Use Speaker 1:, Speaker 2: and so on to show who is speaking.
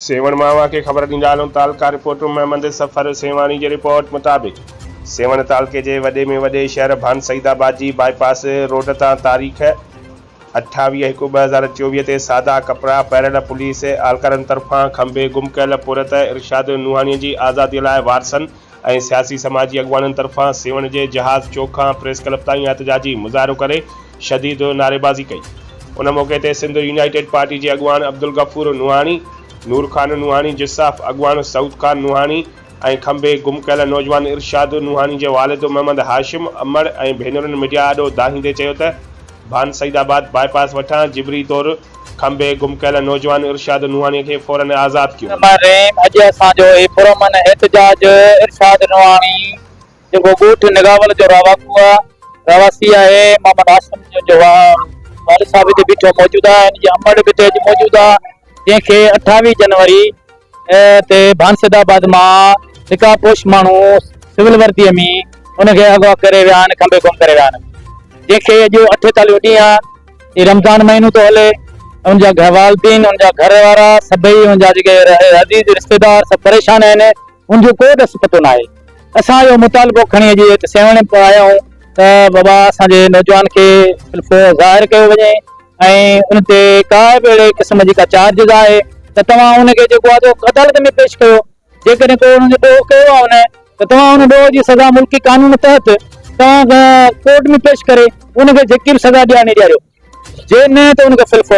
Speaker 1: सेवण मावा के ख़बर ॾींदा हलूं तालका रिपोर्टर महमद सफ़र सेवानी जी रिपोर्ट मुताबिक़ सेवण तालके जे वॾे में वॾे शहर भान सईदाबाद जी बाईपास रोड तां तारीख़ 28/1/2024 ते सादा कपड़ा पहिरियल पुलिस आलकारनि तरफ़ां खंबे गुम कयल पुरत इरशाद नूहानी जी आज़ादी लाइ वारसनि ऐं सियासी समाजी अॻवाननि तरफ़ां सेवण जे जहाज़ चौक खां प्रेस क्लब ताईं एहतजाजी मुज़ाहिरो करे शदीद नारेबाज़ी कई। उन मौक़े ते सिंध यूनाइटेड पार्टी जे अॻवान अब्दुल गफ़ूर नूहानी, नूर खान नूहानी, जिसाफ़ अॻवान सऊद खान नूहानी ऐं खंबे गुम कयल नौजवान इरशाद नूहानी जे वालिद मोहम्मद हाशिम अमर ऐं भेनरुनि मीडिया आॾो दाहींदे चयो त भान सईदाबाद बाईपास वटां जिबरी तौर खंबे गुम कयल नौजवान इरशाद नूहानी के फौरन आज़ाद कियो।
Speaker 2: अॼु असांजो पुरमन एहतजाज इरशाद नूहानी जेको ॻोठ निगावल जो रवासी आहे मोहम्मद हाशिम जो वालिद साहब हिते बीठो मौजूद आहे, इन जी अमर बि हिते मौजूद आहे, जंहिंखे 28 जनवरी ते भान सईदाबाद मां निकाहपोश माण्हू सिविल वर्दीअ में उनखे अगवा करे विया आहिनि, खंबे गुम करे विया आहिनि, जंहिंखे अॼु 48 ॾींहं आहे। रमज़ान महीनो थो हले, उनजा वालिदीन, उनजा घर वारा सभई, उनजा जेके अज़ीज़ रिश्तेदार सभु परेशान आहिनि, उनजो को ॾस पतो न आहे। असांजो मुतालबो खणी अॼु हिते सेवण आया आहियूं त बाबा असांजे नौजवान खे ज़ाहिर कयो वञे ऐं उन ते का बि अहिड़े क़िस्म जी का चार्जिस आहे त तव्हां उनखे जेको आहे अदालत में पेश कयो। जेकॾहिं को उनजो ॾोह कयो आहे उन त तव्हां उन ॾोह जी सज़ा मुल्की कानून तहत तव्हां कोर्ट में पेश करे उनखे जेकी बि सज़ा ॾियाणी ॾियारियो, जे न त उनखे फिलफोर